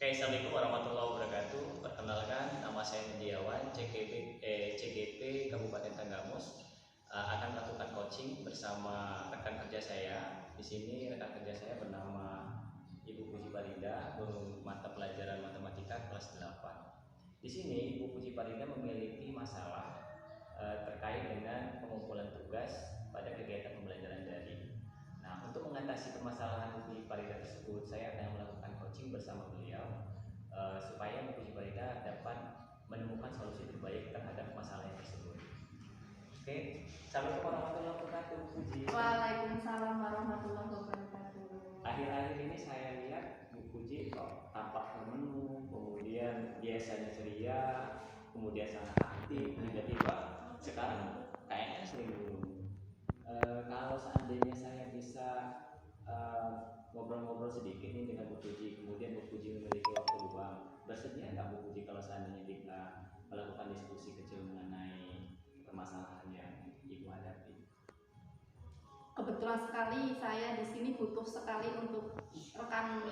Oke, Assalamualaikum warahmatullahi wabarakatuh. Perkenalkan, nama saya Mendiawan, CGP Kabupaten Tanggamus. Akan melakukan coaching bersama rekan kerja saya. Di sini rekan kerja saya bernama Ibu Puji Parida, guru mata pelajaran matematika kelas 8. Di sini Ibu Puji Parida memiliki masalah terkait dengan pengumpulan tugas pada kegiatan pembelajaran daring. Nah, untuk mengatasi permasalahan Bu Puji Parida tersebut, saya akan melakukan coaching bersama beliau supaya Bu Puji Parida dapat menemukan solusi terbaik terhadap masalah tersebut. Oke, Assalamualaikum warahmatullahi wabarakatuh, Bu Puji. Waalaikumsalam warahmatullahi wabarakatuh. Akhir-akhir ini saya lihat Bu Puji kok tampak menu, kemudian biasanya ceria, kemudian sangat aktif, tiba-tiba sekarang kayaknya sering dulu. Kalau seandainya saya bisa ngobrol-ngobrol sedikit nih dengan Bu Puji, kemudian Bu Puji memiliki waktu luang, bersedia nggak Bu Puji kalau seandainya kita melakukan diskusi kecil mengenai permasalahan yang Ibu hadapi? Kebetulan sekali saya di sini butuh sekali untuk rekan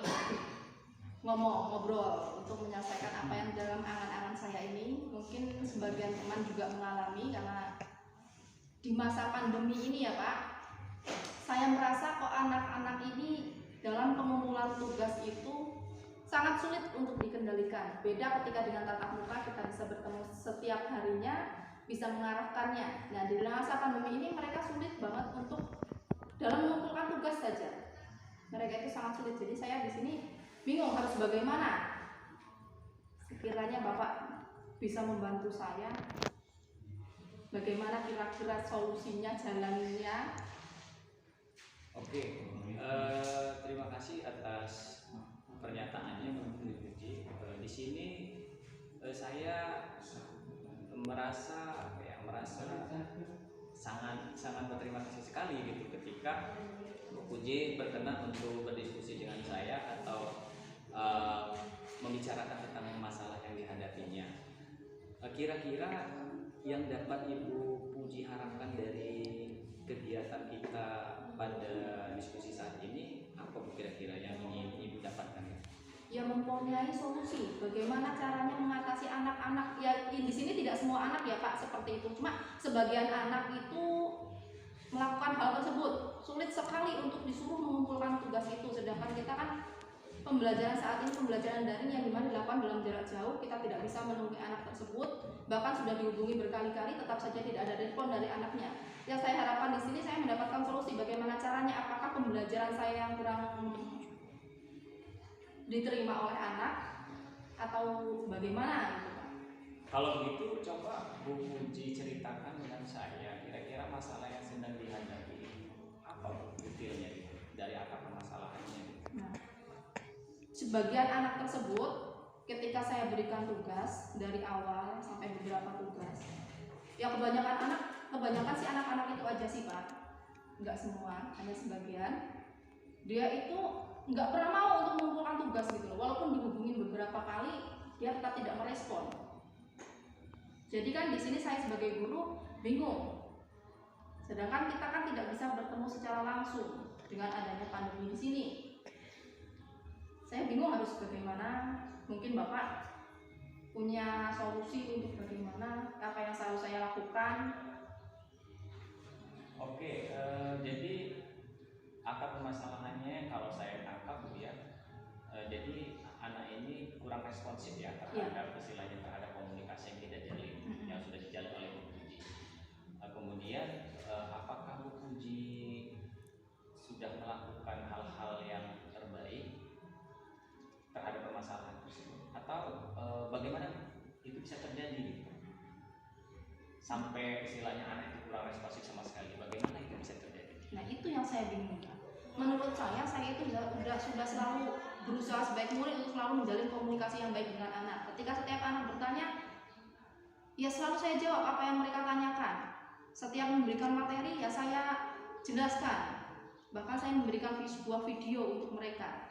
ngobrol untuk menyelesaikan apa yang dalam angan-angan saya ini. Mungkin sebagian teman juga mengalami karena di masa pandemi ini ya Pak, saya merasa kok anak-anak ini dalam pengumpulan tugas itu sangat sulit untuk dikendalikan. Beda ketika dengan tatap muka kita bisa bertemu setiap harinya, bisa mengarahkannya. Nah, di masa pandemi ini mereka sulit banget untuk dalam mengumpulkan tugas saja. Mereka itu sangat sulit. Jadi saya di sini bingung harus bagaimana. Sekiranya Bapak bisa membantu saya, bagaimana kira-kira solusinya, jalannya? Oke, terima kasih atas pernyataannya Bu Puji. Di sini saya merasa sangat berterima kasih sekali gitu ketika Bu Puji berkenan untuk berdiskusi dengan saya atau membicarakan tentang masalah yang dihadapinya. Kira-kira yang dapat Ibu Puji harapkan dari kegiatan kita pada diskusi saat ini apa kira-kira yang ingin Ibu dapatkan? Ya, mempunyai solusi bagaimana caranya mengatasi anak-anak. Ya, di sini tidak semua anak ya Pak seperti itu, cuma sebagian anak itu melakukan hal tersebut. Sulit sekali untuk disuruh mengumpulkan tugas itu, sedangkan kita kan pembelajaran saat ini pembelajaran daring yang dimana dilakukan dalam jarak jauh, kita tidak bisa menemui anak tersebut, bahkan sudah dihubungi berkali-kali tetap saja tidak ada respon dari anaknya. Yang saya harapkan di sini saya mendapatkan solusi bagaimana caranya, apakah pembelajaran saya yang kurang diterima oleh anak atau bagaimana gitu Pak? Kalau begitu coba Bu Puji ceritakan dengan saya kira-kira masalah yang sedang dihadapi apa Bu detailnya dari akar permasalahannya. Nah, sebagian anak tersebut ketika saya berikan tugas dari awal sampai beberapa tugas, ya kebanyakan si anak-anak itu aja sih Pak, nggak semua, hanya sebagian. Dia itu nggak pernah mau untuk mengumpulkan tugas gitu loh, walaupun dihubungin beberapa kali dia tetap tidak merespon. Jadi kan di sini saya sebagai guru bingung, sedangkan kita kan tidak bisa bertemu secara langsung dengan adanya pandemi di sini. Saya bingung harus bagaimana. Mungkin Bapak punya solusi untuk bagaimana apa yang selalu saya lakukan. Oke, jadi akar permasalahannya kalau saya tangkap Bu ya, jadi anak ini kurang responsif ya terhadap istilahnya terhadap komunikasi yang kita jalin, yang sudah dijalin oleh Bu Puji. Kemudian apakah Bu Puji sudah melakukan hal-hal yang terbaik terhadap permasalahan tersebut, atau bagaimana itu bisa terjadi sampai istilahnya anak itu kurang responsif sama sekali, bagaimana itu bisa terjadi? Nah, itu yang saya bingung. Menurut saya itu sudah selalu berusaha sebaik mungkin untuk selalu menjalin komunikasi yang baik dengan anak. Ketika setiap anak bertanya, ya selalu saya jawab apa yang mereka tanyakan. Setiap memberikan materi, ya saya jelaskan. Bahkan saya memberikan sebuah video untuk mereka.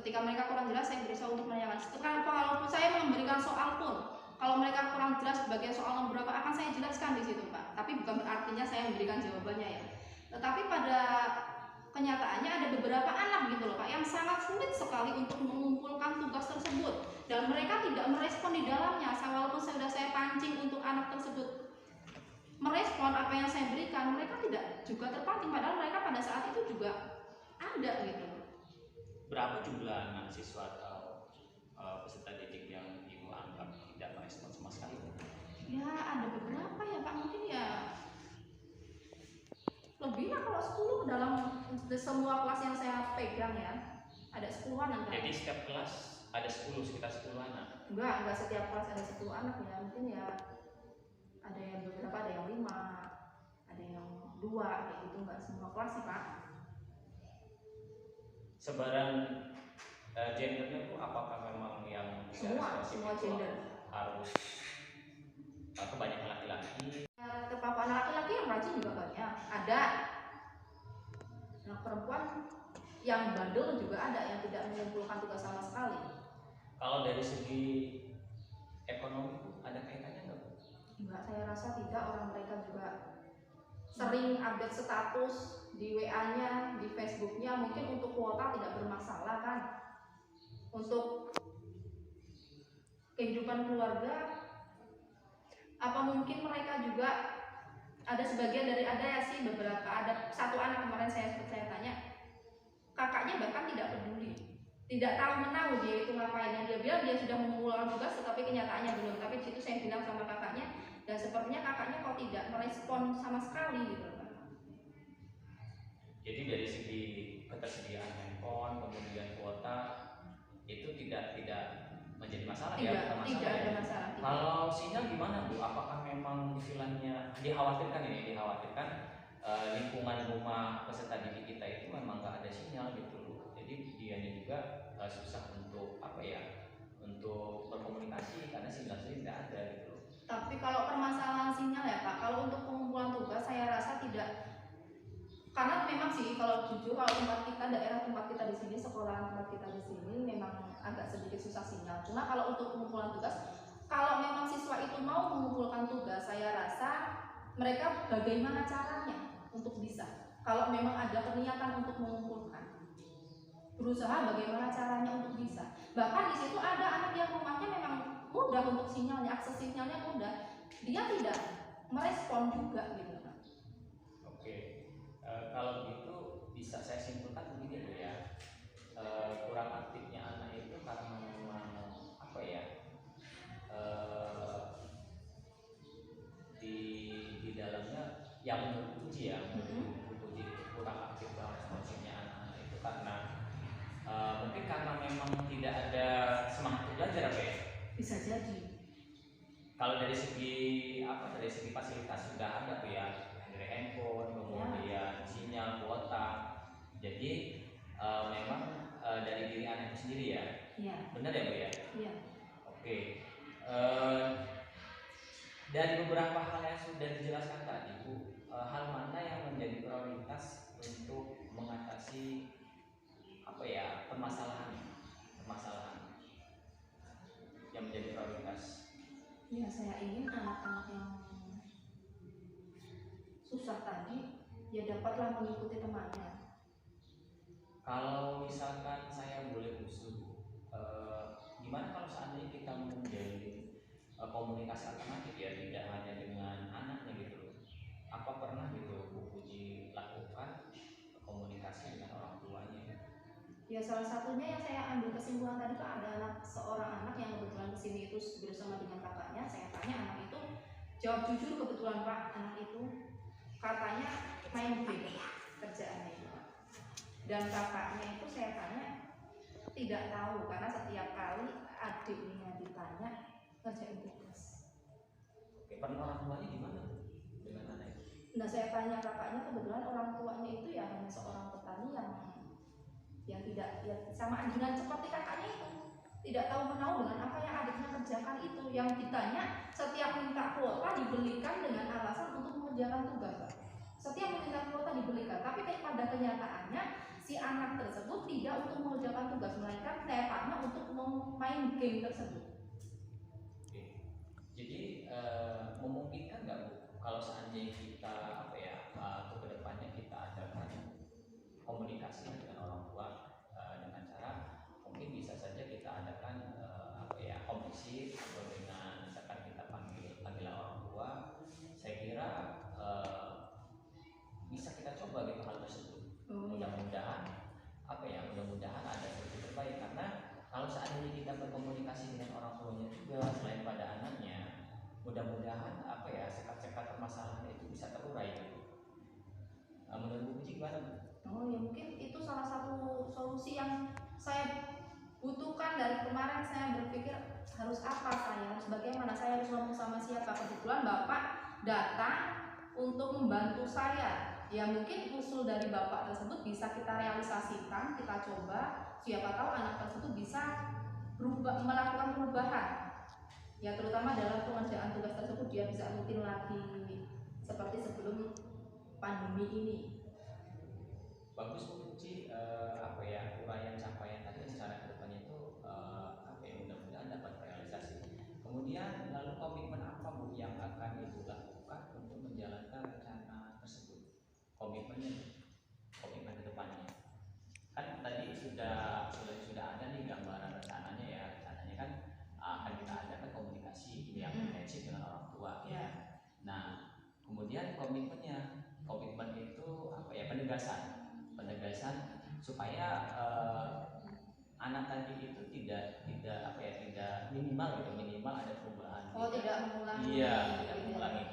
Ketika mereka kurang jelas, saya berusaha untuk menanyakan. Kalau saya memberikan soal pun, kalau mereka kurang jelas bagian soal nomor berapa, akan saya jelaskan di situ Pak. Tapi bukan artinya saya memberikan jawabannya ya. Tetapi pada kenyataannya ada beberapa anak gitu loh Pak yang sangat sulit sekali untuk mengumpulkan tugas tersebut. merespon di dalamnya. Walaupun sudah saya pancing untuk anak tersebut merespon apa yang saya berikan, mereka tidak juga terpancing, padahal mereka pada saat itu juga ada gitu. Berapa jumlah anak siswa atau peserta didik yang ibu anggap tidak merespon sama sekali? Ya ada beberapa ya Pak, mungkin ya lebih lah kalau 10 dalam semua kelas yang saya pegang ya, ada 10-an. Jadi setiap kelas ada 10, sekitar 10 anak? Enggak setiap kelas ada 10 anak ya, mungkin ya ada yang beberapa, ada yang 5, ada yang 2 kayak gitu, enggak semua kelas sih Pak. Sebaran gendernya itu apakah memang yang semua gender harus kebanyakan laki-laki? Ya, terpapar anak laki-laki yang rajin juga banyak, ada. Anak perempuan yang bandel juga ada, yang tidak mengumpulkan tugas sama sekali. Kalau dari segi ekonomi ada kaitannya nggak? Enggak, saya rasa tidak. Orang mereka juga sering update status di WA-nya, di Facebook-nya. Mungkin untuk kuota tidak bermasalah kan. Untuk kehidupan keluarga, apa mungkin mereka juga ada sebagian dari, ada ya sih beberapa, ada satu anak kemarin saya tanya, kakaknya bahkan tidak peduli, tidak tahu menahu dia itu ngapain. Dia bilang dia sudah mengumpulkan tugas tetapi kenyataannya belum. Tapi di situ saya bilang sama kakaknya, dan sepertinya kakaknya kok tidak merespon sama sekali gitu. Jadi dari segi ketersediaan handphone, kemudian kuota itu tidak menjadi masalah ya? Tidak ada masalah. Kalau sinyal gimana Bu? Apakah memang istilahnya dikhawatirkan lingkungan rumah peserta didik kita itu memang nggak ada sinyal gitu loh. Jadi dianya juga susah untuk untuk berkomunikasi karena sinyal tidak ada gitu loh. Tapi kalau permasalahan sinyal ya Pak, kalau untuk pengumpulan tugas saya rasa tidak. Karena memang sih kalau jujur, kalau tempat kita, daerah tempat kita di sini, sekolah tempat kita di sini memang agak sedikit susah sinyal. Cuma kalau untuk pengumpulan tugas, kalau memang siswa itu mau mengumpulkan tugas, saya rasa mereka bagaimana caranya untuk bisa. Kalau memang ada niatan untuk mengumpulkan, berusaha bagaimana caranya untuk bisa. Bahkan di situ ada anak yang rumahnya memang mudah untuk sinyalnya, akses sinyalnya mudah, dia tidak merespon juga gitu. Kalau gitu bisa saya simpulkan begini Bu ya, kurang aktifnya anak itu karena memang di dalamnya yang menurut uji kurang aktif responsifnya anak-anak itu karena mungkin karena memang tidak ada semangat belajar apa ya? Bisa jadi. Kalau dari segi fasilitas sudah ada tuh ya, dari handphone, kemudian sinyal, kuota. Jadi memang dari diri anak itu sendiri ya. Iya. Benar ya Bu ya? Iya. Oke. Dari beberapa hal yang sudah dijelaskan tadi Bu, hal mana yang menjadi prioritas untuk mengatasi permasalahan yang menjadi prioritas? Ya, saya ingin anak-anak yang susah tadi ya dapatlah mengikuti temannya. Kalau misalkan saya boleh usul, gimana kalau seandainya kita menjalin komunikasi alternatif ya, tidak hanya dengan anaknya gitu loh. Apa pernah gitu Bu Puji lakukan komunikasi dengan orang tuanya? Ya salah satunya yang saya ambil kesimpulan tadi Pak, ada seorang anak yang kebetulan kesini itu bersama dengan kakaknya. Saya tanya anak itu, jawab jujur kebetulan Pak, anak itu katanya main game kerjaannya itu Pak. Dan kakaknya itu saya tanya tidak tahu, karena setiap kali adiknya ditanya kerjain tugas. Oke, peran orang tuanya gimana dengan anak itu? Nah saya tanya kakaknya, kebetulan orang tuanya itu ya hanya seorang petani yang tidak ya, sama dengan seperti kakaknya itu, tidak tahu menahu dengan apa yang adiknya kerjakan itu. Yang ditanya setiap minta kuota dibelikan dengan alasan untuk mengerjakan tugas Pak. Setiap minta kuota dibelikan, tapi pada kenyataannya si anak tersebut tidak untuk mengerjakan tugas, melainkan saya tanya untuk main game tersebut. Oke. Jadi memungkinkan nggak Bu kalau seandainya kita untuk kedepannya kita adakan komunikasi dengan orang tua dengan cara mungkin bisa saja kita adakan kompetisi atau mudah-mudahan apa ya sekat-sekat permasalahan itu bisa terurai gitu. Menurut Bu Puji gimana Bu? Oh ya, mungkin itu salah satu solusi yang saya butuhkan dari kemarin. Saya berpikir harus apa, saya harus bagaimana, saya harus ngomong sama siapa. Kebetulan Bapak datang untuk membantu saya. Ya mungkin usul dari Bapak tersebut bisa kita realisasikan, kita coba. Siapa tahu anak tersebut bisa melakukan perubahan. Ya terutama dalam pengerjaan tugas tersebut dia bisa rutin lagi seperti sebelum pandemi ini. Bagus Bu Puji, apa ya uraian capaian tadi secara kedepannya itu apa ya mudah-mudahan dapat realisasi. Kemudian lalu komitmen apa Bu yang akan Ibu lakukan untuk menjalankan rencana tersebut? Komitmennya, komitmen kedepannya. Kan tadi sudah ada nih gambaran rencananya ya. Rencananya kan akan kita adakan komunikasi yang intensif dengan orang tua. Ya. Nah, kemudian komitmennya, komitmen itu apa ya penegasan supaya anak tadi itu tidak apa ya tidak minimal ada perubahan. Oh tidak mengulangi. Iya, tidak mengulangi.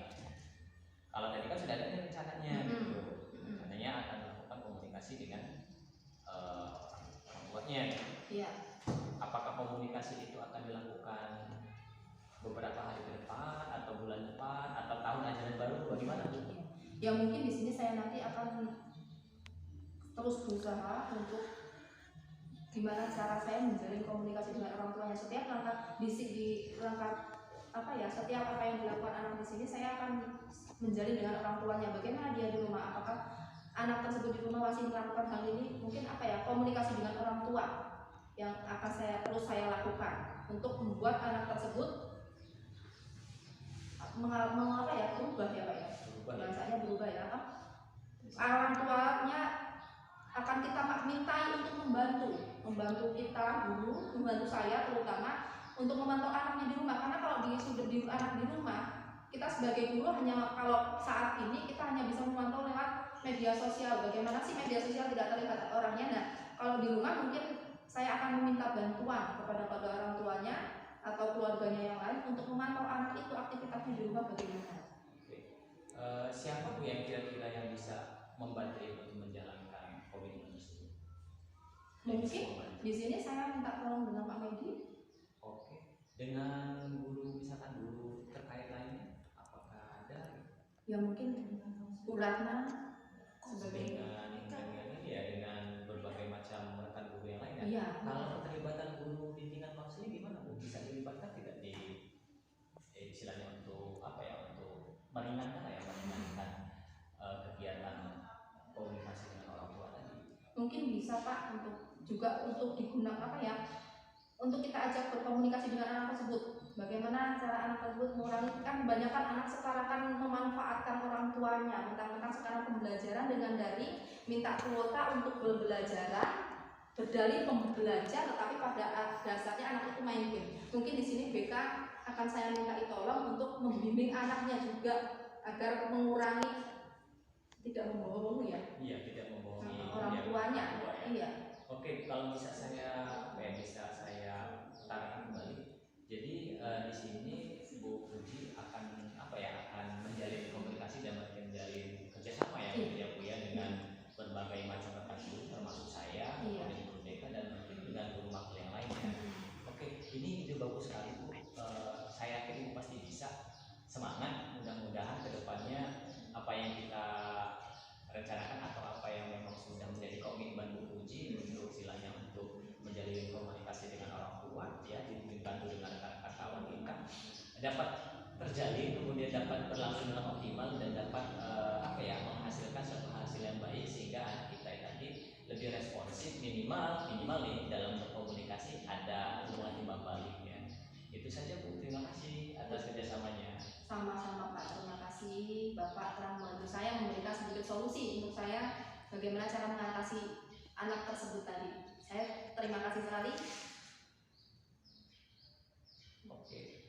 Kalau tadi kan sudah ada rencananya gitu. Rencananya akan melakukan komunikasi dengan orang tuanya. Iya. Apakah komunikasi itu akan dilakukan beberapa hari ke depan atau bulan depan atau tahun ajaran baru bagaimana Bu? Ya mungkin di sini saya nanti akan terus berusaha untuk gimana cara saya menjalin komunikasi dengan orang tuanya. Setiap langkah setiap apa yang dilakukan anak di sini saya akan menjalin dengan orang tuanya. Bagaimana dia di rumah, apakah anak tersebut di rumah masih melakukan hal ini? Mungkin komunikasi dengan orang tua yang akan saya lakukan untuk membuat anak tersebut berubah ya Pak ya. Bahasanya berubah ya Pak. Orang tuanya akan kita mintai untuk membantu kita guru, membantu saya terutama untuk memantau anaknya di rumah. Karena kalau sudah anak di rumah, kita sebagai guru kalau saat ini kita hanya bisa memantau lewat media sosial. Bagaimana sih media sosial tidak terlihat orangnya? Nah, kalau di rumah mungkin saya akan meminta bantuan kepada orang tuanya atau keluarganya yang lain untuk memantau anak itu aktivitasnya di rumah bagaimana. Siapa Bu yang kira-kira yang bisa membantu Ibu menjalankan komitmen tersebut? Mungkin di sini saya minta tolong dengan Pak Medi. Oke. Dengan guru misalkan guru terkait lainnya, apakah ada? Ya mungkin Bu Ratna sebagai dengan berbagai macam rekan guru yang lainnya. Iya. Kalau keterlibatan guru bimbingan konseling gimana Bu? Bisa dilibatkan tidak di istilahnya untuk apa ya untuk meringankan kegiatan komunikasi dengan orang tua tadi? Mungkin bisa Pak untuk digunakan untuk kita ajak berkomunikasi dengan anak tersebut. Bagaimana cara anak tersebut mengurangi, kan kebanyakan anak sekarang kan memanfaatkan orang tuanya. Mentang-mentang sekarang pembelajaran dengan daring, minta kuota untuk pembelajaran, berdalih belajar, tetapi pada dasarnya anak itu main game. Mungkin di sini BK akan saya minta tolong untuk membimbing anaknya juga agar mengurangi tidak membohongi ya. Iya, tidak membohongi orang tuanya. Iya. Oke, kalau bisa saya utarakan kembali. Jadi di sini Bu Puji akan menjalin komunikasi dan menjalin kerjasama ya Bu ya dengan berbagai macam rekan guru termasuk saya, kemudian Guru BK dan mungkin dengan guru matkul yang lainnya. Oke, ini ide bagus sekali Bu. Saya yakin Ibu pasti bisa. Semangat, mudah-mudahan kedepannya apa yang kita rencanakan atau apa yang memang sudah menjadi komitmen Bu Puji untuk istilahnya untuk menjalin komunikasi dengan orang tua ya dibantu dengan rekan-rekan kawan kita dapat terjalin, kemudian dapat berlangsung dengan optimal dan dapat menghasilkan suatu hasil yang baik sehingga anak kita tadi lebih responsif minimal nih dalam berkomunikasi ada hubungan timbal balik ya. Itu saja Bu, terima kasih atas kerjasamanya. Sama-sama Pak, terima kasih Bapak telah membantu saya memberikan sedikit solusi untuk saya bagaimana cara mengatasi anak tersebut tadi. Saya terima kasih sekali. Oke.